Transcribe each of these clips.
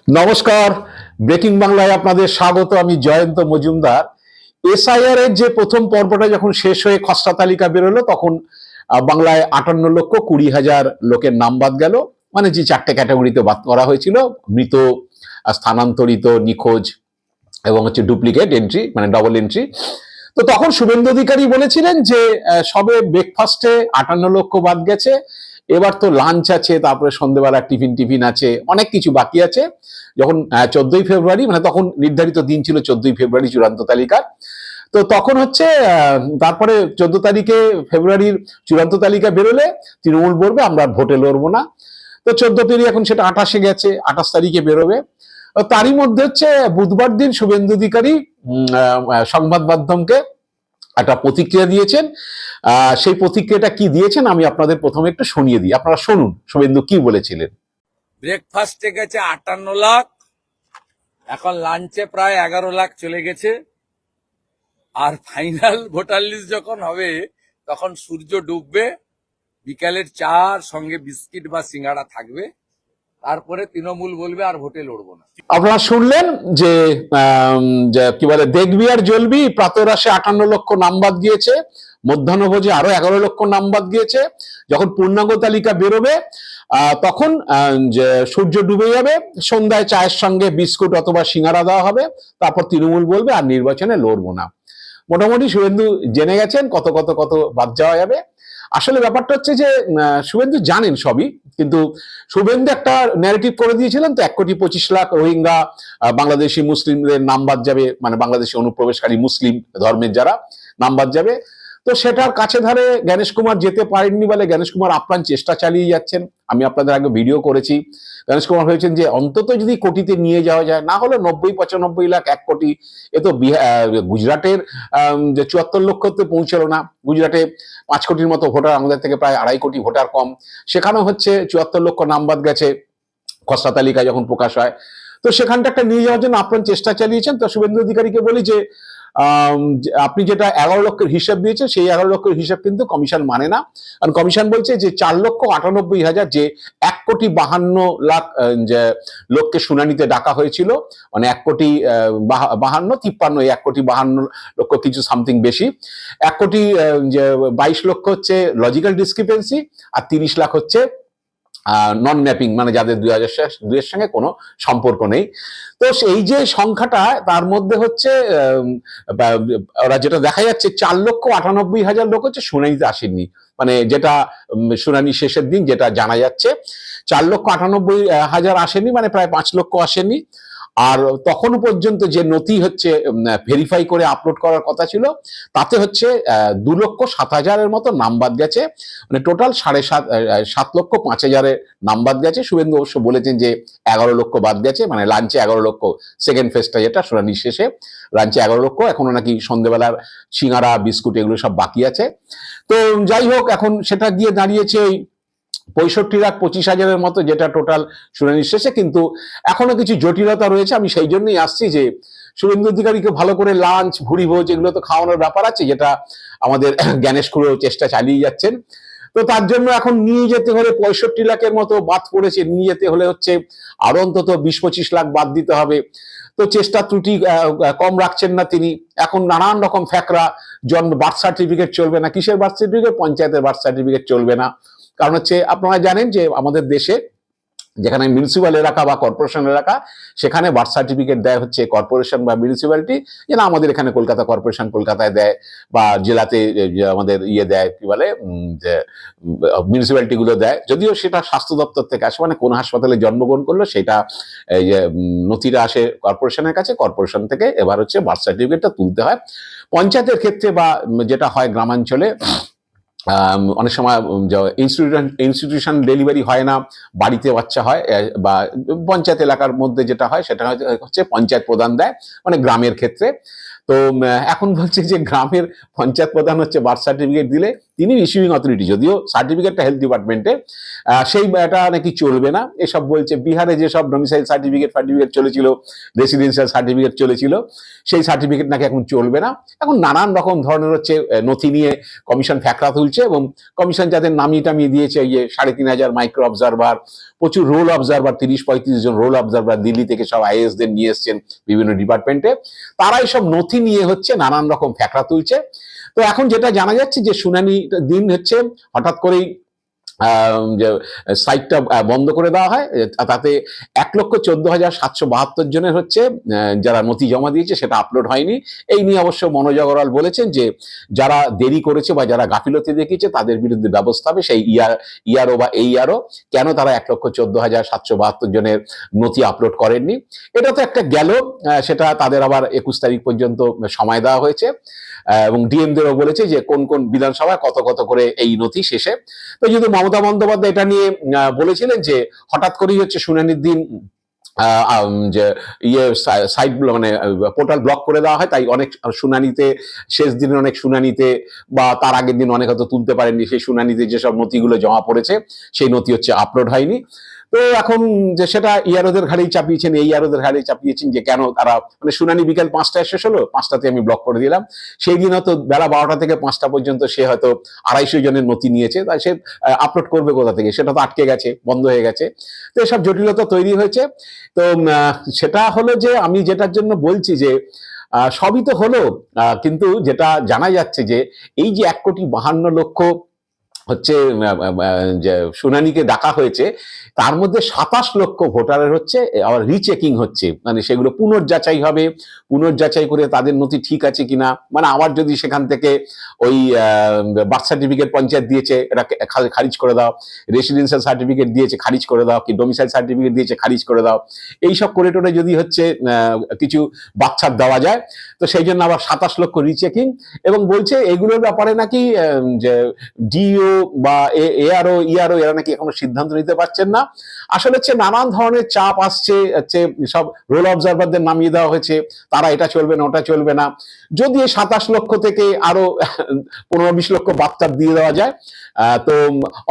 নমস্কার, ব্রেকিং বাংলায় আপনাদের স্বাগত। আমি জয়ন্ত মজুমদার। এসআইআর এর যে প্রথম পর্বটা যখন শেষ হয়ে খসড়া তালিকা বেরোলো, তখন বাংলায় 58,20,000 লোকের নাম বাদ গেল। মানে যে চারটে ক্যাটাগরিতে বাদ করা হয়েছিল: মৃত, স্থানান্তরিত, নিখোঁজ এবং ডুপ্লিকেট এন্ট্রি, মানে ডবল এন্ট্রি। তো তখন শুভেন্দু অধিকারী বলেছিলেন যে সবে ব্রেকফাস্টে 58 লক্ষ বাদ গেছে, এবার তো লাঞ্চ আছে, তারপরে সন্ধ্যেবেলা টিফিন আছে, অনেক কিছু বাকি আছে। যখন 14ই ফেব্রুয়ারি, মানে তখন নির্ধারিত দিন ছিল 14ই ফেব্রুয়ারি চূড়ান্ত তালিকার। তো তখন তারপরে 14 তারিখে ফেব্রুয়ারির চূড়ান্ত তালিকা বেরোলে তৃণমূল বলবে আমরা ভোটে লড়বো না। তো 14 পেরিয়ে এখন সেটা 28-এ গেছে, 28 তারিখে বেরোবে। তারই মধ্যে বুধবার দিন শুভেন্দু অধিকারী সংবাদ মাধ্যমকে একটা প্রতিক্রিয়া দিয়েছেন। সেই প্রতিক্রিয়াটা কি দিয়েছেন আমি আপনাদের প্রথমে একটু শুনিয়ে দিই, আপনারা শুনুন শুভেন্দু কি বলেছিলেন। ব্রেকফাস্টে গেছে 58 লাখ, এখন লাঞ্চে প্রায় 11 লাখ চলে গেছে। আর ফাইনাল ভোটার লিস্ট যখন হবে তখন সূর্য ডুববে, বিকালের চার সঙ্গে বিস্কিট বা সিঙ্গাড়া থাকবে, তারপরে তৃণমূল বলবে আর ভোটে লড়বো না। আপনারা শুনলেন যে কি বলে, দেখবি আর জ্বলবি। প্রাতরাশে 58 লক্ষ নাম বাদ গিয়েছে, মধ্যাহ্নভোজে আরো 11 লক্ষ নাম বাদ গিয়েছে। যখন পূর্ণাঙ্গ তালিকা বেরোবে তখন সূর্য ডুবে যাবে, সন্ধ্যায় চায়ের সঙ্গে বিস্কুট অথবা সিঙ্গারা দেওয়া হবে, তারপর তৃণমূল বলবে আর নির্বাচনে লড়বো না। মোটামুটি শুভেন্দু জেনে গেছেন কত কত কত বাদ যাওয়া যাবে। আসলে ব্যাপারটা হচ্ছে যে শুভেন্দু জানেন সবই, কিন্তু শুভেন্দু একটা ন্যারেটিভ করে দিয়েছিলেন তো, 1,25,00,000 রোহিঙ্গা বাংলাদেশি মুসলিমদের নাম বাদ যাবে, মানে বাংলাদেশি অনুপ্রবেশকারী মুসলিম ধর্মের যারা নাম বাদ যাবে। তো সেটার কাছে ধারে জ্ঞানেশ কুমার যেতে পারেননি বলে জ্ঞানেশ কুমার আপ্রাণ চেষ্টা চালিয়ে যাচ্ছেন। আমি আপনাদের আগে ভিডিও করেছি, জ্ঞানেশ কুমার হয়েছেন যে অন্তত যদি কোটিতে নিয়ে যাওয়া যায়, না হলে 90-95 লাখ, 1 কোটি। এ তো গুজরাটের যে 74 লক্ষতে পৌঁছলো না। গুজরাটে 5 কোটির মতো ভোটার, আমাদের থেকে প্রায় 2.5 কোটি ভোটার কম। সেখানেও 74 লক্ষ নাম বাদ গেছে খসড়া তালিকা যখন প্রকাশ হয়। তো সেখানটা একটা নিয়ে যাওয়ার জন্য আপনার চেষ্টা চালিয়েছেন। তো শুভেন্দু অধিকারীকে বলি যে আপনি যেটা 11 লক্ষের হিসাব দিয়েছেন, সেই 11 লক্ষের হিসাব কিন্তু কমিশন মানে না। কারণ কমিশন বলছে যে 4,98,000, যে 1,52,00,000 যে লোককে শুনানিতে ডাকা হয়েছিল, মানে 1,52,53, 1,52,00,000 কিছু সামথিং বেশি। 1,22,00,000 লজিক্যাল ডিসক্রিপেন্সি, আর 30 লাখ নন ম্যাপিং, মানে যাদের 2002 এর সঙ্গে কোনো সম্পর্ক নেই। তো এই যে সংখ্যাটা, তার মধ্যে ওরা যেটা দেখা যাচ্ছে 4,98,000 লোক শুনানিতে আসেননি, মানে যেটা শুনানি শেষের দিন যেটা জানা যাচ্ছে, 4,98,000 আসেনি, মানে প্রায় 5 লক্ষ আসেনি। আর তখন পর্যন্ত যে নথি ভেরিফাই করে আপলোড করার কথা ছিল, তাতে 2,07,000 মতো নাম বাদ গেছে, মানে টোটাল 7,05,000 নাম বাদ গেছে। শুভেন্দু অবশ্য বলেছেন যে 11 লক্ষ বাদ গেছে, মানে লাঞ্চে 11 লক্ষ, সেকেন্ড ফেজটা যেটা শুনানি শেষে, লাঞ্চে 11 লক্ষ, এখনো নাকি সন্ধ্যেবেলার সিঙ্গারা বিস্কুট এগুলো সব বাকি আছে। তো যাই হোক, এখন সেটা গিয়ে দাঁড়িয়েছে 65,25,000 মতো, যেটা টোটাল শুনানি শেষে। কিন্তু এখনো কিছু জটিলতা রয়েছে। আমি সেই জন্যই আসছি যে শুভেন্দু অধিকারীকে ভালো করে লাঞ্চ, ভুড়ি ভোজ এগুলো তো খাওয়ানোর ব্যাপার আছে, যেটা আমাদের জ্ঞানেশ খুঁড়েও চেষ্টা চালিয়ে যাচ্ছেন। তো তার জন্য এখন নিয়ে যেতে হলে 65 লাখের মতো বাদ পড়েছে, নিয়ে যেতে হলে আরো অন্তত 20-25 লাখ বাদ দিতে হবে। তো চেষ্টা ত্রুটি কম রাখছেন না তিনি। এখন নানান রকম ফ্যাকরা, বার্থ সার্টিফিকেট চলবে না, কিসের বার্থ সার্টিফিকেট, পঞ্চায়েতের বার্থ সার্টিফিকেট চলবে না। কারণ আপনারা জানেন যে আমাদের দেশে যেখানে মিউনিসিপ্যাল এলাকা বা কর্পোরেশন এলাকা, সেখানে বার্থ সার্টিফিকেট দেয় কর্পোরেশন বা মিউনিসিপ্যালিটি, যেটা আমাদের এখানে কলকাতা কর্পোরেশন কলকাতায় দেয়, বা জেলাতে আমাদের দেয়, কি বলে, যে মিউনিসিপ্যালিটি গুলো দেয়। যদিও সেটা স্বাস্থ্য দপ্তর থেকে আসে, মানে কোন হাসপাতালে জন্মগ্রহণ করলো সেটা নথিটা আসে কর্পোরেশনের কাছে, কর্পোরেশন থেকে এবার বার্থ সার্টিফিকেটটা তুলতে হয়। পঞ্চায়েতের ক্ষেত্রে বা যেটা হয় গ্রামাঞ্চলে, অনেক সময় ইনস্টিটিউশন ডেলিভারি হয় না, বাড়িতে বাচ্চা হয়, বা পঞ্চায়েত এলাকার মধ্যে যেটা হয় সেটা পঞ্চায়েত প্রধান দেয়, মানে গ্রামের ক্ষেত্রে। তো এখন বলছে যে গ্রামের পঞ্চায়েত প্রধান হচ্ছে বার্থ সার্টিফিকেট দিলে তিনি ইস্যুইং অথরিটি, যদিও সার্টিফিকেটটা হেলথ ডিপার্টমেন্টে, সেই এটা নাকি চলবে না এসব বলছে। বিহারে যেসব ডোমিসাইল সার্টিফিকেট চলেছিল, রেসিডেন্সিয়াল সার্টিফিকেট চলেছিল, সেই সার্টিফিকেট নাকি এখন চলবে না। এখন নানান রকম ধরনের হচ্ছে নথি নিয়ে কমিশন ফ্যাকড়া তুলছে, এবং কমিশন যাদের নামিয়ে টামিয়ে দিয়েছে, এই যে 3,500 মাইক্রো অবজারভার, প্রচুর রোল অবজারভার, 30-35 জন রোল অবজারভার দিল্লি থেকে সব আইএস দের নিয়ে এসছেন বিভিন্ন ডিপার্টমেন্টে, তারা এইসব নথি নিয়ে হচ্ছে নানান রকম ফ্যাকড়া তুলছে। তো এখন যেটা জানা যাচ্ছে যে শুনানি দিন হচ্ছে হঠাৎ করেই যে সাইটটা বন্ধ করে দেওয়া হয়, তাতে 1,14,772 জনের হচ্ছে যারা নথি জমা দিয়েছে সেটা আপলোড হয়নি। এই নিয়ে অবশ্য মনোজ আগরওয়াল বলেছেন যে যারা দেরি করেছে বা যারা গাফিলতি দেখিয়েছে তাদের বিরুদ্ধে ব্যবস্থা হবে, সেই ইয়ারও বা এইআরও, কেন তারা 1,14,772 জনের নথি আপলোড করেননি। এটা তো একটা গেল, সেটা তাদের আবার 21 তারিখ পর্যন্ত সময় দেওয়া হয়েছে, এবং ডিএমদেরও বলেছে যে কোন কোন বিধানসভায় কত কত করে এই নথি শেষে। তো যদি মমতা বন্দ্যোপাধ্যায় এটা নিয়ে বলেছিলেন যে হঠাৎ করেই হচ্ছে শুনানির দিন যে সাইট মানে পোর্টাল ব্লক করে দেওয়া হয়, তাই অনেক শুনানিতে, শেষ দিনের অনেক শুনানিতে বা তার আগের দিন অনেক হয়তো তুলতে পারেননি, সেই শুনানিতে যেসব নথিগুলো জমা পড়েছে সেই নথি হচ্ছে আপলোড হয়নি। তো এখন যে সেটা ইয়ারোদের ঘাড়েই চাপিয়েছেন, এই ইয়ারোদের ঘাড়েই চাপিয়েছেন যে কেন তারা, মানে শুনানি বিকেল 5টায় শেষ হলো, 5টাতে আমি ব্লক করে দিলাম, সেই দিন হয়তো বেলা 12টা থেকে 5টা পর্যন্ত সে হয়তো 250 জনের নথি নিয়েছে, তাই সে আপলোড করবে কোথা থেকে, সেটা তো আটকে গেছে, বন্ধ হয়ে গেছে। তো এসব জটিলতা তৈরি হয়েছে। তো সেটা হলো যে আমি যেটার জন্য বলছি যে সবই তো হলো, কিন্তু যেটা জানা যাচ্ছে যে এই যে 1,52,00,000 হচ্ছে যে শুনানিকে ডাকা হয়েছে, তার মধ্যে 27 লক্ষ ভোটারের হচ্ছে আবার রিচেকিং হচ্ছে, মানে সেগুলো পুনর্যাচাই হবে, পুনর্যাচাই করে তাদের নথি ঠিক আছে কিনা, মানে আবার যদি সেখান থেকে ওই বার্থ সার্টিফিকেট পঞ্চায়েত দিয়েছে এটা খারিজ করে দাও, রেসিডেন্সিয়াল সার্টিফিকেট দিয়েছে খারিজ করে দাও, কি ডোমিসাইল সার্টিফিকেট দিয়েছে খারিজ করে দাও, এইসব করে টোরে যদি হচ্ছে কিছু বাচ্চার দেওয়া যায়, তো সেই জন্য আবার 27 লক্ষ রিচেকিং। এবং বলছে এগুলোর ব্যাপারে নাকি যে ডিও বা ইয়ারও এরা নাকি এখনো সিদ্ধান্ত নিতে পারছেন না। আসলে হচ্ছে নানান ধরনের চাপ আসছে, হচ্ছে সব রোল অবজারভারদের নামিয়ে দেওয়া হয়েছে, তারা এটা চলবে না ওটা চলবে না। যদি 27 লক্ষ থেকে আরো 15-20 লক্ষ বাচ্চা দিয়ে দেওয়া যায়, তো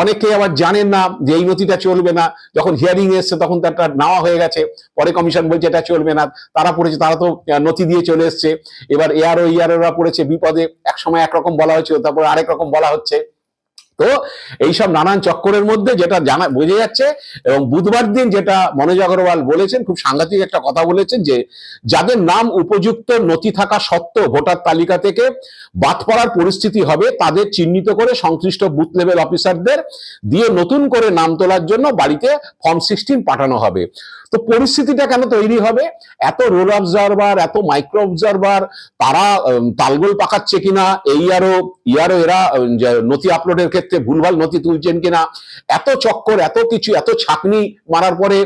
অনেকে আবার জানেন না যে এই নথিটা চলবে না, যখন হিয়ারিং এসছে তখন তারটা নেওয়া হয়ে গেছে, পরে কমিশন বলছে এটা চলবে না, তারা পড়েছে, তারা তো নথি দিয়ে চলে এসছে, এবার ইয়ারোরা পড়েছে বিপদে, এক সময় একরকম বলা হয়েছিল তারপরে আরেক রকম বলা হচ্ছে। তো এইসব নানান চক্করের মধ্যে যেটা জানা বোঝা যাচ্ছে, এবং বুধবার দিন যেটা মনোজ আগরওয়াল বলেছেন, খুব সাংঘাতিক একটা কথা বলেছেন যে যাদের নাম উপযুক্ত নথি থাকা সত্ত্বেও ভোটার তালিকা থেকে বাদ পড়ার পরিস্থিতি হবে, তাদের চিহ্নিত করে সংশ্লিষ্ট বুথ লেভেল অফিসারদের দিয়ে নতুন করে নাম তোলার জন্য বাড়িতে ফর্ম 16 পাঠানো হবে। তো পরিস্থিতিটা কেন তৈরি হবে, এত রোল অবজারভার, এত মাইক্রো অবজারভার, তারা তালগোল পাকাচ্ছে কিনা, ইয়ারও এরা নথি আপলোডের ক্ষেত্রে ভুলভাল নথি তুলছেন কিনা, এত চক্কর, এত কিছু, এত ছাকনি মারার পরে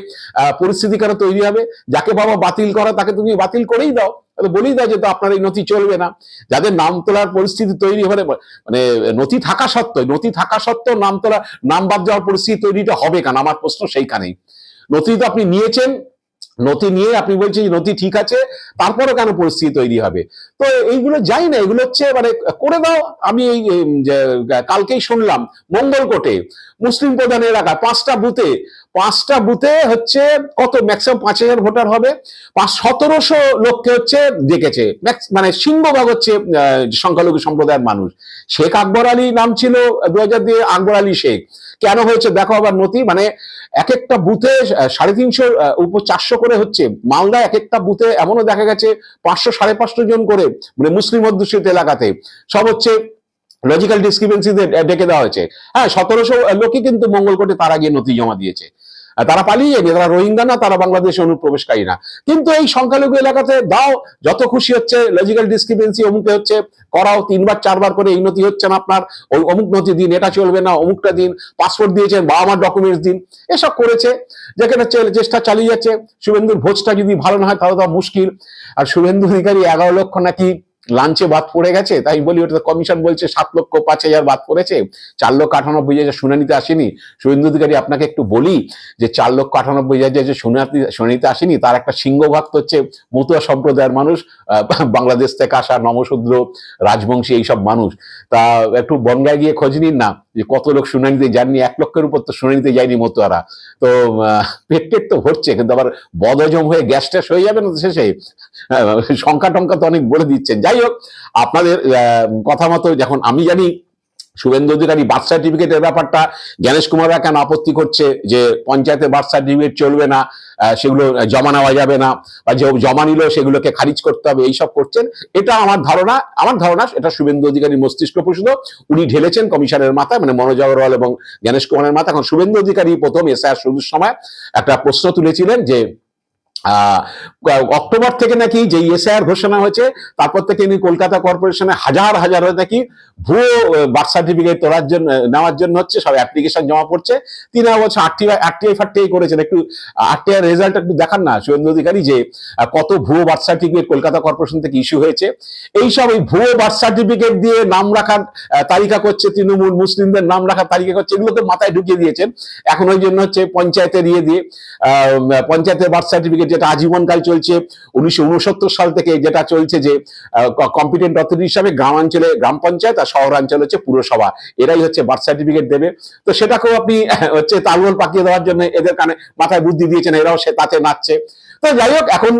পরিস্থিতি কেন তৈরি হবে, যাকে বাবা বাতিল করা তাকে তুমি বাতিল করেই দাও, বলেই দাও যে তো আপনার এই নথি চলবে না। যাদের নাম তোলার পরিস্থিতি তৈরি হবে, মানে নথি থাকা সত্ত্বেও নাম বাদ যাওয়ার পরিস্থিতি তৈরিটা হবে কেন, আমার প্রশ্ন সেইখানেই। নথি তো আপনি নিয়েছেন, নথি নিয়ে আপনি বলছেন যে নথি ঠিক আছে, তারপরও কেন পরিস্থিতি তৈরি হবে? তো এইগুলো যাই না, এগুলো হচ্ছে মানে করে দাও। আমি এই কালকেই শুনলাম মঙ্গলকোটে মুসলিম প্রধান এলাকায় 5টা বুথে হচ্ছে কত, ম্যাক্সিমাম 5,000 ভোটার হবে, 1700 লোককে হচ্ছে ডেকেছে, মানে সিংহভাগ হচ্ছে সংখ্যালঘু সম্প্রদায়ের মানুষ। শেখ আকবর আলী নাম ছিল 2000 দিয়ে, আকবর আলী শেখ কেন হয়েছে দেখো আবার নথি, মানে এক একটা বুথে 350 উপর 400 করে হচ্ছে। মালদা এক একটা বুথে এমনও দেখা গেছে 500-550 জন করে, মানে মুসলিম অধ্যুষিত এলাকাতে সব হচ্ছে লজিক্যাল ডিসক্রিপেন্সিতে ডেকে দেওয়া হয়েছে। হ্যাঁ, 1700 লোকই কিন্তু মঙ্গলকোটে তারা গিয়ে নথি জমা দিয়েছে, তারা পালিয়ে যায়নি, তারা রোহিঙ্গা না, তারা বাংলাদেশে অনুপ্রবেশকারী না। কিন্তু এই সংখ্যালঘু এলাকাতে দাও, যত খুশি হচ্ছে লজিক্যাল ডিসক্রিপেন্সি অমুকে হচ্ছে করাও, 3-4 করে এই নথি হচ্ছে না আপনার, ওই অমুক নথি দিন, এটা চলবে না, অমুকটা দিন, পাসপোর্ট দিয়েছেন, বাবা মার ডকুমেন্টস দিন, এসব করেছে। যেখানে চেষ্টা চালিয়ে যাচ্ছে। শুভেন্দুর ভোজটা যদি ভালো না হয় তাহলে তো মুশকিল। আর শুভেন্দু অধিকারী 11 লক্ষ নাকি লাঞ্চে বাদ পড়ে গেছে, তাই বলি ওটা কমিশন বলছে 7,05,000 বাদ পড়েছে, 4,98,000 শুনানিতে আসেনি। শুভেন্দু অধিকারী আপনাকে একটু বলি যে 4,98,000 যে শুনানিতে আসেনি তার একটা সিংহভাগ হচ্ছে মতুয়া সম্প্রদায়ের মানুষ, বাংলাদেশ থেকে আসা নমশূদ্র, রাজবংশী এইসব মানুষ। তা একটু বনগায় গিয়ে খোঁজ নিন না যে কত লোক শুনানিতে যাননি, 1 লক্ষের উপর তো শুনানিতে যায়নি মতুয়ারা। তো পেট টেট তো ভরছে, কিন্তু আবার বদহজম হয়ে গ্যাস ট্যাস হয়ে যাবে না তো শেষে। সংখ্যা টংখ্যা তো অনেক বলে দিচ্ছেন। যাই হোক, আপনাদের কথা মতো যখন আমি জানি শুভেন্দু অধিকারী বার্থ সার্টিফিকেটের ব্যাপারটা জ্ঞানেশ কুমাররা কেন আপত্তি করছে যে পঞ্চায়েতে বার্থ সার্টিফিকেট চলবে না, সেগুলো জমা নেওয়া যাবে না, বা যে জমা নিল সেগুলোকে খারিজ করতে হবে, এইসব করছেন। এটা আমার ধারণা এটা শুভেন্দু অধিকারীর মস্তিষ্ক প্রসূত, উনি ঢেলেছেন কমিশনের মাথায়, মানে মনোজ আগরওয়াল এবং জ্ঞানেশ কুমারের মাথায়। এখন শুভেন্দু অধিকারী প্রথম এসআইআর শুরুর সময় একটা প্রশ্ন তুলেছিলেন যে অক্টোবর থেকে নাকি যে এসআইআর ঘোষণা হয়েছে তারপর থেকে কলকাতা কর্পোরেশনে হাজার হাজার নাকি ভুয়ো বার্থ সার্টিফিকেট নেওয়ার জন্য হচ্ছে সব অ্যাপ্লিকেশন জমা পড়ছে। তিনি বলছে আরটিআই করেছেন। একটু আরটিআই রেজাল্ট একটু দেখান না শুভেন্দু অধিকারী, যে কত ভুয়ো বার্থ সার্টিফিকেট কলকাতা কর্পোরেশন থেকে ইস্যু হয়েছে। এইসব এই ভুয়ো বার্থ সার্টিফিকেট দিয়ে নাম রাখার তালিকা করছে তৃণমূল, মুসলিমদের নাম রাখার তালিকা করছে, এগুলো তো মাথায় ঢুকিয়ে দিয়েছেন। এখন ওই জন্য হচ্ছে পঞ্চায়েতের দিয়ে পঞ্চায়েতের বার্থ সার্টিফিকেট যেটা আজীবনকাল চলছে 1969 সাল থেকে, যেটা চলছে যে কম্পিটেন্ট অথরিটি হিসাবে গ্রামাঞ্চলে গ্রাম পঞ্চায়েত আর শহরাঞ্চলে হচ্ছে পুরসভা, এরাই হচ্ছে বার্থ সার্টিফিকেট দেবে। তো সেটাকেও আপনি হচ্ছে তালগোল পাকিয়ে দেওয়ার জন্য এদের কানে মাথায় বুদ্ধি দিয়েছেন, এরাও সে তাতে নাচছে। তো যাই হোক, এখন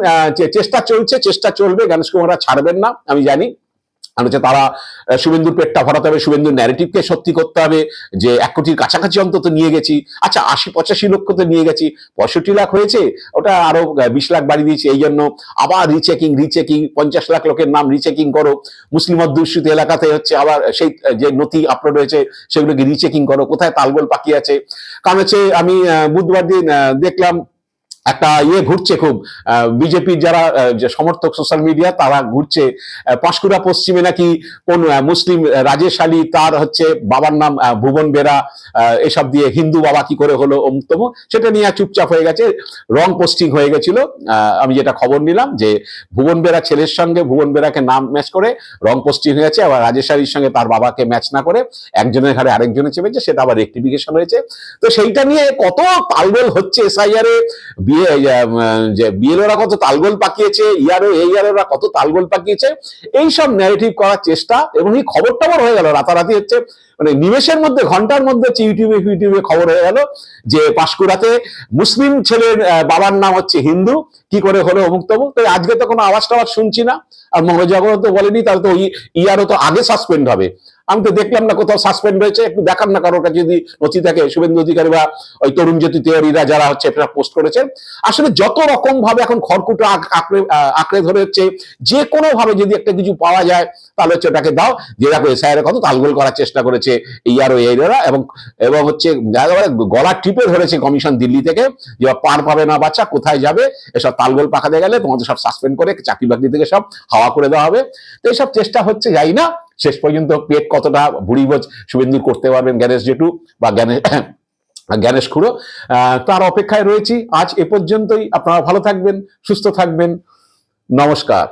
চেষ্টা চলবে, গণেশ কুমাররা ছাড়বেন না আমি জানি। হচ্ছে তারা শুভেন্দুর পেটটা ভরাতে হবে, শুভেন্দুর ন্যারেটিভকে সত্যি করতে হবে যে 1 কোটির কাছাকাছি অন্তত নিয়ে গেছি। আচ্ছা 80-85 লক্ষ তো নিয়ে গেছি, 65 লাখ হয়েছে, ওটা আরো 20 লাখ বাড়িয়ে দিয়েছি, এই জন্য আবার রিচেকিং 50 লাখ লোকের নাম রিচেকিং করো। মুসলিম অধ্যুষিত এলাকাতে হচ্ছে আবার সেই যে নথি আপলোড হয়েছে সেগুলোকে রিচেকিং করো, কোথায় তালগোল পাকিয়ে আছে। কারণ হচ্ছে আমি বুধবার দিন দেখলাম একটা ঘুরছে খুব, বিজেপির যারা যে সমর্থক সোশ্যাল মিডিয়া তারা ঘুরছে, পাঁশকুড়া পশ্চিমে নাকি কোন মুসলিম রাজেশ আলী, তার হচ্ছে বাবার নাম ভুবন বেরা, এসব দিয়ে হিন্দু বাবা কি করে হলো অমুকতম, সেটা নিয়ে চুপচাপ হয়ে গেছে, রং পোস্টিং হয়ে গেছিল। আমি যেটা খবর নিলাম যে ভুবন বেরা ছেলের সঙ্গে ভুবন বেরাকে নাম ম্যাচ করে রং পোস্টিং হয়েছে, আবার রাজেশ আলীর সঙ্গে তার বাবাকে ম্যাচ না করে একজনের ঘরে আরেকজনে চেপেছে, সেটা আবার রেক্টিফিকেশন হয়েছে। তো সেইটা নিয়ে কত তালগোল হচ্ছে এসআইআর এ, বিএলওরা কত তালগোল পাকিয়েছে, ইয়ারওরা কত তালগোল পাকিয়েছে, এইসব ন্যারেটিভ করার চেষ্টা। এবং এই খবরটা বড় হয়ে গেল রাতারাতি, হচ্ছে মানে নিমেষের মধ্যে, ঘন্টার মধ্যে ইউটিউবে খবর হয়ে গেল যে পাঁশকুড়াতে মুসলিম ছেলের বাবার নাম হচ্ছে হিন্দু, কি করে হলো অমুকতম। তো আজকে তো কোনো আওয়াজ টাওয়াজ শুনছি না, আর মনোজ আগরওয়াল তো বলেনি, তাহলে তো ইয়ারও তো আগে সাসপেন্ড হবে। আমি তো দেখলাম না কোথাও সাসপেন্ড হয়েছে, একটু দেখান না কারোর কাছে যদি নথি থাকে, শুভেন্দু অধিকারী বা ওই তরুণ জ্যোতি তেওয়ারিরা যারা হচ্ছে এটা পোস্ট করেছেন। আসলে যত রকম ভাবে এখন খড়কুটো আঁকড়ে ধরে হচ্ছে, যে কোনো ভাবে যদি একটা কিছু পাওয়া যায় তাহলে হচ্ছে ওটাকে দাও, যে দেখো এসআইআর কত তালগোল করার চেষ্টা করেছে এইরা, এবং হচ্ছে গলা টিপে ধরেছে কমিশন দিল্লি থেকে, যে পার পাবে না বাচ্চা, কোথায় যাবে, এসব তালগোল পাকাতে গেলে তোমাদের সব সাসপেন্ড করে চাকরি বাকরি থেকে সব হাওয়া করে দেওয়া হবে। তো এইসব চেষ্টা হচ্ছে, যাই না শেষ পর্যন্ত পেট কতটা ভুড়ি বোঝ শুভেন্দু করতে পারবেন জ্ঞানেশ জেঠু বা জ্ঞানেশ খুড়ো, তার অপেক্ষায় রয়েছি। আজ এ পর্যন্তই। আপনারা ভালো থাকবেন, সুস্থ থাকবেন, নমস্কার।